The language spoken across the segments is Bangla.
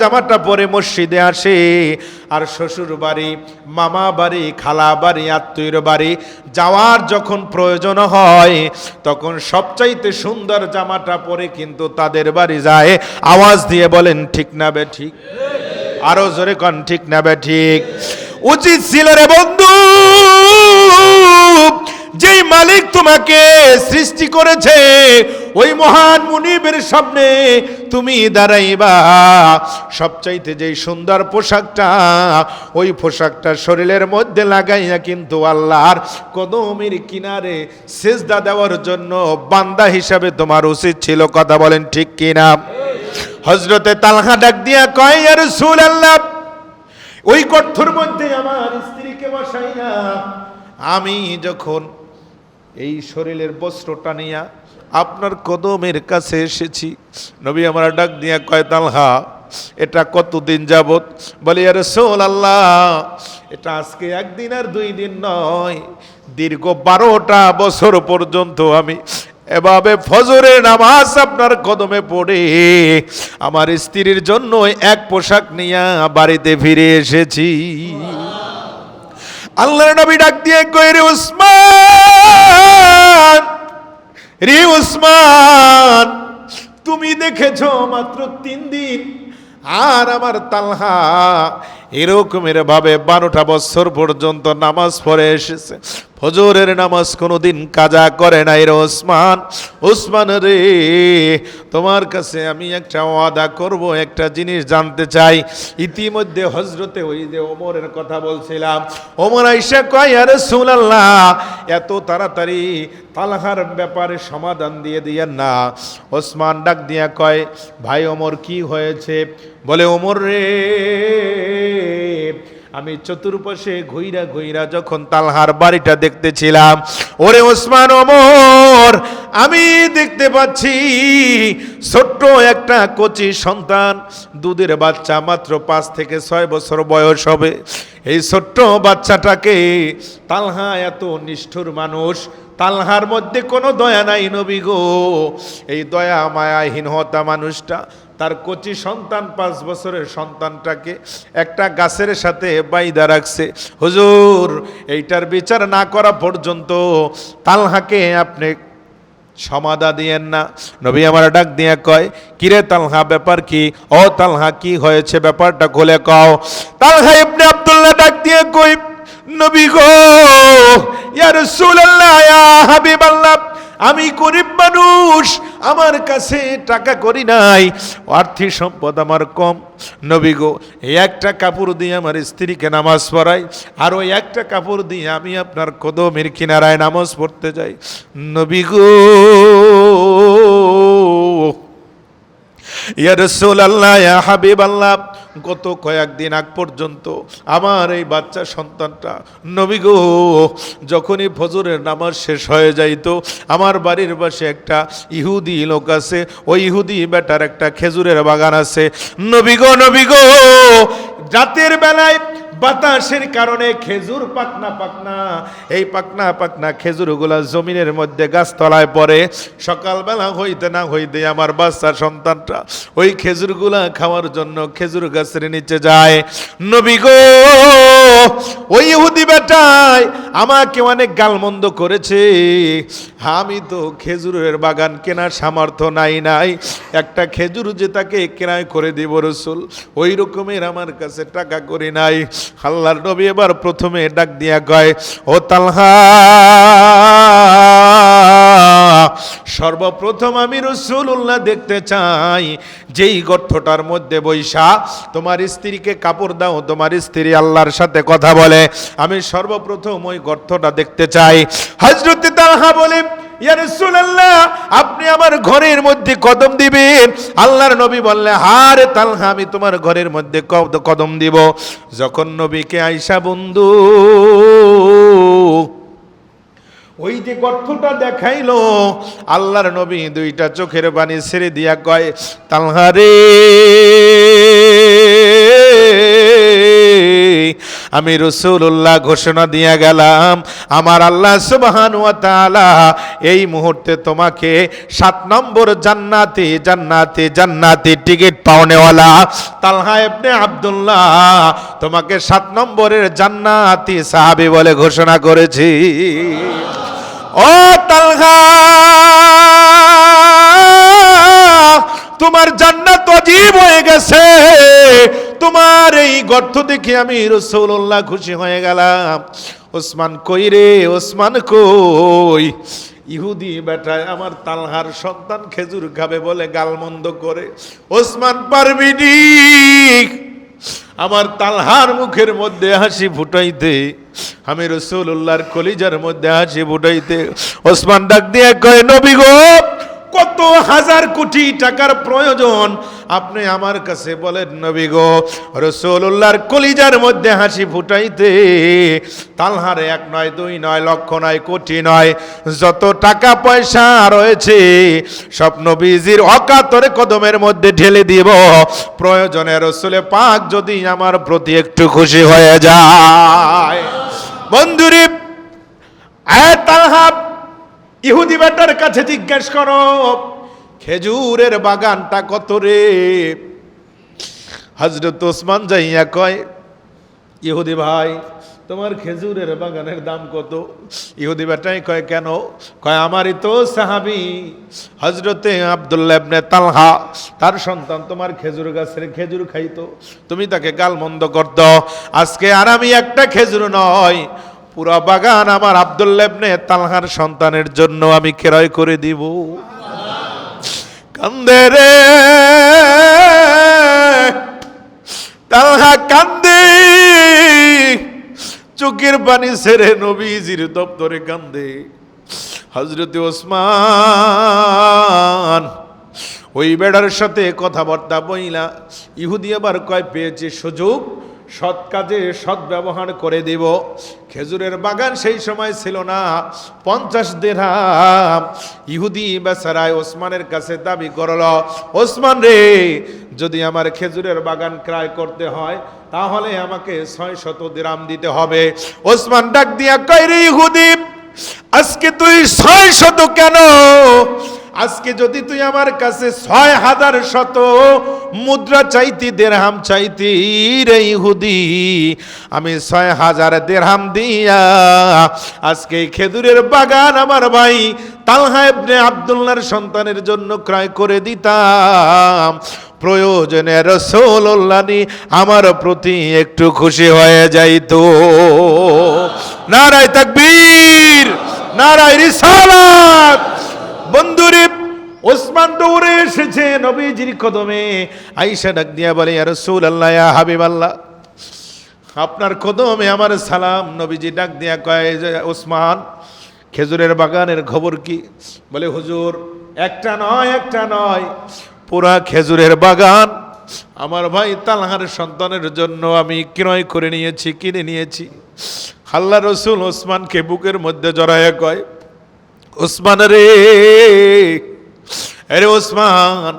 জামাটা পরে মসজিদে আসে, আর শ্বশুর বাড়ি, মামা বাড়ি, খালা বাড়ি, আত্মীয়র বাড়ি যাওয়ার যখন প্রয়োজন হয় তখন সবচাইতে সুন্দর জামাটা পরে কিন্তু তাদের বাড়ি যায়। আওয়াজ দিয়ে বলেন ঠিক না বে ঠিক? আরো জোরে কন ঠিক না বে ঠিক? উচিত ছিল রে বন্ধু, যেই মালিক তোমাকে সৃষ্টি করেছে ওই মহান মুনিবের সামনে তুমি দাঁড়াইবা, সবচাইতে যেই সুন্দর পোশাকটা, ওই পোশাকটা শরীরের মধ্যে লাগাইয়া কিন্তু আল্লাহর কদমের কিনারে সেজদা দেওয়ার জন্য বান্দা হিসাবে তোমার উচিত ছিল। কথা বলেন ঠিক কিনা? হযরতে তালহা ডাক দিয়া কয়, ইয়া রাসূলুল্লাহ, ওই গর্তের মধ্যে আমার স্ত্রীকে বসাইয়া আমি যখন এই শরীরের বস্ত্রটা নিয়া আপনার কদমের কাছে এসেছি, নবী আমার ডাক দিয়া কয়, তালহা এটা কতদিন যাবত? বলে, ইয়া রাসূলুল্লাহ, এটা আজকে একদিন আর 2 দিন নয়, দীর্ঘ 12টা বছর পর্যন্ত আমি এভাবে ফজরের নামাজ আপনার কদমে পড়ে আমার স্ত্রীর জন্য এক পোশাক নিয়ে বাড়িতে ফিরে এসেছি। আল্লাহর নবী ডাক দিয়ে কয়, রে উসমান, রে উসমান, তুমি দেখেছো মাত্র 3 দিন, আর আমার তালহা এরকমের ভাবে 12টা বছর পর্যন্ত নামাজ পড়ে এসেছে, ফজরের নামাজ কোনোদিন কাজা করে নাই। রে উসমান, উসমান রে, তোমার কাছে আমি একটা ওয়াদা করব, একটা জিনিস জানতে চাই। ইতিমধ্যে হযরতে ওই যে ওমরের কথা বলছিলাম, ওমর আইসা কয়, ইয়া রাসূলুল্লাহ, এত তাড়াতাড়ি তালহার ব্যাপারে সমাধান দিয়ে দিয়েন না। ওসমান ডাক দিয়া কয়, ভাই ওমর কি হয়েছে? বলে, ওমর রে, আমি চতুর্পাশে ঘুইরা ঘুইরা যখন তালহার বাড়িটা দেখতেছিলাম, ওরে ওসমান, ওমর, আমি দেখতে পাচ্ছি ছোট্ট একটা কচি সন্তান, দুধের বাচ্চা, মাত্র 5 থেকে 6 বছর বয়স হবে। এই ছোট্ট বাচ্চাটাকে তালহা এত নিষ্ঠুর মানুষ, তালহার মধ্যে কোনো দয়া নাই নবী গো। এই দয়া মায়াহীনতা মানুষটা তার কচি সন্তান, 5 বছরের সন্তানটাকে একটা গাছের সাথে বাইদা রাখছে। হুজুর, এইটার বিচার না করা পর্যন্ত তালহাকে আপনি সমাধা দিয়েন না। নবী আমার ডাক দিয়া কয়, কিরে তালহা, ব্যাপার কি? ও তালহা, কি হয়েছে, ব্যাপারটা খুলে কও। তালহা ইবনে আব্দুল্লাহ ডাক দিয়ে কই, নবী গো, ইয়া রাসূলুল্লাহ, ইয়া হাবিবাল্লাহ, আমি গরিব মানুষ, আমার কাছে টাকা করি নাই, আর্থিক সম্পদ আমার কম। নবী গো, এই একটা কাপড় দিয়ে আমার স্ত্রীকে নামাজ পড়াই, আর ওই একটা কাপড় দিয়ে আমি আপনার কদমের কিনারায় নামাজ পড়তে যাই। নবী গো, ইয়া রাসূলুল্লাহ, ইয়া হাবিবাল্লাহ, গত কয়েকদিন আগ পর্যন্ত আমার এই বাচ্চা সন্তানটা, নবী গো, যখনই ফজরের নামাজ শেষ হয়ে যাইতো, আমার বাড়ির পাশে একটা ইহুদি লোক আছে, ওই ইহুদি বেটার একটা খেজুরের বাগান আছে। নবী গো, নবী গো, রাতের বেলায় বাতাসের কারণে খেজুর পাকনা পাকনা, এই পাকনা পাকনা খেজুরগুলা জমিনের মধ্যে গাছতলায় পড়ে। সকালবেলা হইতে না হইতে আমার বাচ্চা সন্তানটা ওই খেজুরগুলা খাওয়ার জন্য খেজুর গাছের নিচে যায়। নবী গো, ওই ইহুদি বেটায় আমাকে অনেক গালমন্দ করেছে, আমি তো খেজুরের বাগান কেনার সামর্থ্য নাই, একটা খেজুর যে তাকে কেনাই করে দিব রাসূল, ওই রকমের আমার কাছে টাকা করি নাই। আল্লাহর নবী এবার প্রথমে ডাক দিয়া কয়, ও তালহা, সর্বপ্রথম আমি রাসূলুল্লাহ দেখতে চাই, যেই গর্তটার মধ্যে বৈশা তোমার স্ত্রীকে কাপড় দাও, তোমার স্ত্রী আল্লাহর সাথে কথা বলে, আমি সর্বপ্রথম ওই গর্তটা দেখতে চাই। হযরত তালহা বলে, ইয়া রাসূলুল্লাহ, আপনি আমার ঘরের মধ্যে কদম দিবেন? আল্লাহর নবী বললেন, হারে তালহা, আমি তোমার ঘরের মধ্যে কদম দিব। যখন নবীকে আয়েশা বন্ধু ওই যে গর্তটা দেখাইলো, আল্লাহর নবী 2টা চোখের পানি ছেড়ে দিয়া কয়, তালহা রে, আমি রাসূলুল্লাহ ঘোষণা দিয়ে গেলাম, আমার আল্লাহ সুবহানাহু ওয়া তাআলা এই মুহূর্তে তোমাকে 7 নম্বর জান্নাতে জান্নাতে জান্নাতে টিকিট পাওনেওয়ালা তালহা ইবনে আব্দুল্লাহ তোমাকে 7 নম্বরের জান্নাতি সাহাবী বলে ঘোষণা করেছি। ও তালহা, তোমার জান্নাত ওয়াজিব হয়ে গেছে। তোমার এই গর্ত দেখে আমি রাসূলুল্লাহ খুশি হয়ে গেলাম। ওসমান কই রে, ওসমান কই? ইহুদি বেটায় আমার তালহার সন্তান খেজুর খাবে বলে গালমন্দ করে। ওসমান পারবি নি আমার তালহার মুখের মধ্যে হাসি ফুটাইতে, আমি রাসূলুল্লাহর কলিজার মধ্যে হাসি ফুটাইতে। ওসমান ডাক দিয়ে কয়, নবী গো, কত হাজার কোটি টাকার প্রয়োজন আপনি আমার কাছে বলেন নবী গো। রাসূলুল্লাহর কলিজার মধ্যে হাসি ফুটাইতে তালহার 1 নয় 2 নয় লক্ষ নয় কোটি নয় যত টাকা পয়সা রয়েছে সব নবীজির অকাতরে কদমের মধ্যে ঢেলে দিব। প্রয়োজনে রাসূলে পাক যদি আমার প্রতি একটু খুশি হয়ে যায়। বন্ধুরে, তালহা ইহুদি বেটার কাছে জিজ্ঞেস করো, খেজুরের বাগানটা কত রে? হযরত ওসমান যাইয়া কয়, ইহুদি ভাই, তোমার খেজুরের বাগানের দাম কত? ইহুদি বেটাই কয়, কেন? কয়, আমারই তো সাহাবী হযরতে আব্দুল্লাহ ইবনে তালহা, তার সন্তান তোমার খেজুর গাছের খেজুর খাইতো, তুমি তাকে গালমন্দ করতো। আজকে আর আমি একটা খেজুর নয়, পুরো বাগান আমার আব্দুল্লাহ ইবনে তালহার সন্তানের জন্য আমি ক্রয় করে দিব। কান্দে রে তালহা, কান্দে, চোখের পানি ছেড়ে নবীজির দপ্তরে কান্দে। হযরত ওসমান ওই বেড়ার সাথে কথাবার্তা বইলা ইহুদি আবার কয়, পেয়েছে সুযোগ, সৎ কাজে সৎ ব্যবহার করে দিব। খেজুরের বাগান সেই সময় ছিল না, 50 দিরহাম ইহুদি বেচারায় ওসমানের কাছে দাবি করল, ওসমান রে, যদি আমার খেজুরের বাগান ক্রয় করতে হয় তাহলে আমাকে 600 দিরহাম দিতে হবে। ওসমান ডাক দিয়া কয়, রে ইহুদি, আজকে তুই 600 কেন? আজকে যদি তুই আমার কাছে 6000 শত মুদ্রা চাইতি, দিরহাম চাইতি রে ইহুদি, আমি 6000 দিরহাম দিয়া আজকে খেজুরের বাগান আমার ভাই তালহা ইবনে আব্দুল্লাহর সন্তানের জন্য ক্রয় করে দিতাম। প্রয়োজনে রাসূলুল্লাহ আমার প্রতি একটু খুশি হয়ে যাইতো। নারায়ে তাকবীর, নারায়ে রিসালাত। বন্ধুরে, ওসমান দৌড়ে এসেছে নবীজির কদমে। আয়েশা ডাক দিয়া বলে, ইয়া রাসূলুল্লাহ, ইয়া হাবিবাল্লাহ, আপনার কদমে আমার সালাম। নবীজি ডাক দিয়া কয়, ওসমান, খেজুরের বাগানের খবর কি? বলে, হুজুর, একটা নয় পুরা খেজুরের বাগান আমার ভাই তালহার সন্তানের জন্য আমি ক্রয় করে নিয়েছি, কিনে নিয়েছি। আল্লাহর রাসূল ওসমানকে বুকের মধ্যে জড়ায়া কয়, ওসমান রে, আরে ওসমান,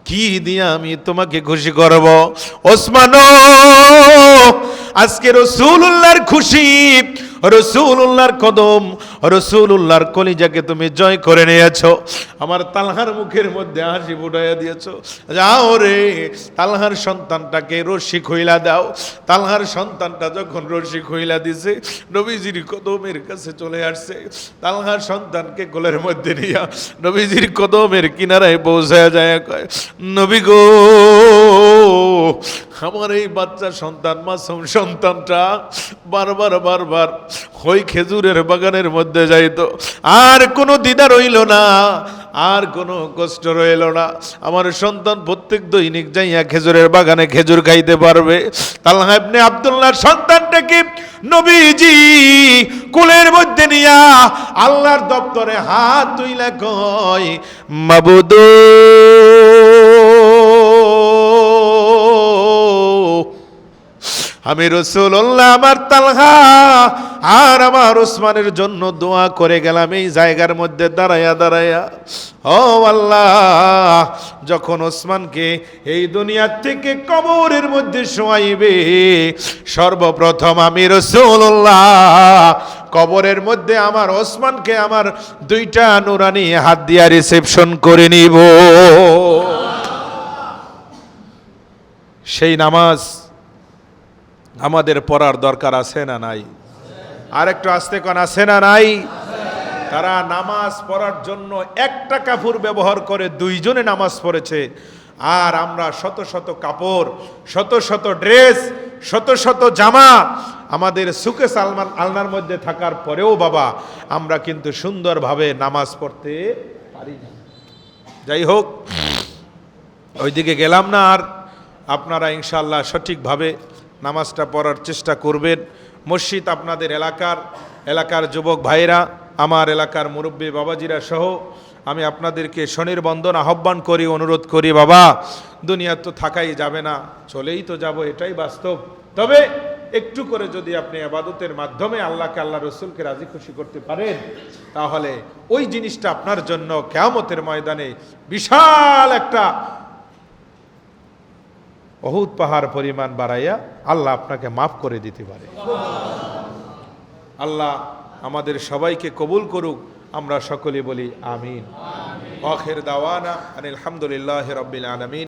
কি দিয়া আমি তোমাকে খুশি করব? ওসমান, আজকে রাসূলুল্লাহর খুশি, রাসূলুল্লাহর কদম, রাসূলুল্লাহর কলিজাকে তুমি জয় করে নিয়েছো। আমার তালহার মুখের মধ্যে হাসি ফুটাইয়া দিয়েছো। যাও রে, তালহার সন্তানটাকে রশি খুইলা দাও। তালহার সন্তানটা যখন রশি খুইলা দিছে, নবীজির কদমের কাছে চলে আসছে। তালহার সন্তানকে কোলের মধ্যে নিয়া নবীজির কদমের কিনারায় পৌঁছায়া যায়, কয়, নবী গো, আমার এই বাচ্চা সন্তান, মাসুম সন্তানটা বারবার ওই খেজুরের বাগানের মধ্যে যাইতো, আর কোনো দ্বিধা রইল না, আর কোনো কষ্ট রইল না। আমার সন্তান প্রত্যেক দৈনিক যাইয়া খেজুরের বাগানে খেজুর খাইতে পারবে। তালহা ইবনে আব্দুল্লাহর সন্তানটাকে নবীজি কোলের মধ্যে নিয়া আল্লাহর দপ্তরে হাত তুইলা কয়, মাবুদ, আমি রাসূলুল্লাহ আমার তালহা আর আমার ওসমানের জন্য দোয়া করে গেলাম এই জায়গার মধ্যে দাঁড়ায়া দাঁড়ায়া। ও আল্লাহ, যখন ওসমানকে এই দুনিয়ার থেকে কবরের মধ্যে শোয়াইবে, সর্বপ্রথম আমি রাসূলুল্লাহ কবরের মধ্যে আমার ওসমানকে আমার দুইটা নুরানি হাত দিয়া রিসেপশন করে নিব। সেই নামাজ আমাদের পড়ার দরকার আছে না নাই? আর একটু আস্তে কোন আছে না নাই? তারা নামাজ পড়ার জন্য একটা কাপড় ব্যবহার করে দুইজনে নামাজ পড়েছে, আর আমরা শত শত কাপড়, শত শত ড্রেস, শত শত জামা আমাদের সুকে সালমান আলনার মধ্যে থাকার পরেও বাবা আমরা কিন্তু সুন্দরভাবে নামাজ পড়তে পারি না। যাই হোক, ওইদিকে গেলাম না। আর আপনারা ইনশাআল্লাহ সঠিকভাবে নামাজটা পড়ার চেষ্টা করবেন। মসজিদ আপনাদের এলাকার যুবক ভাইরা, আমার এলাকার মুরব্বী বাবাজিরা সহ আমি আপনাদেরকে স্বনির্বন্ধন আহ্বান করি, অনুরোধ করি, বাবা দুনিয়া তো থাকাই যাবে না, চলেই তো যাব, এটাই বাস্তব। তবে একটু করে যদি আপনি ইবাদতের মাধ্যমে আল্লাহকে, আল্লাহ রসুলকে রাজি খুশি করতে পারেন, তাহলে ওই জিনিসটা আপনার জন্য কিয়ামতের ময়দানে বিশাল একটা অহুদ পাহাড় পরিমাণ বাড়াইয়া আল্লাহ আপনাকে মাফ করে দিতে পারে। আল্লাহ আমাদের সবাইকে কবুল করুক। আমরা সকলে বলি আমিন। আখির দাওয়ানা আনিল হামদুলিল্লাহি রাব্বিল আলামিন।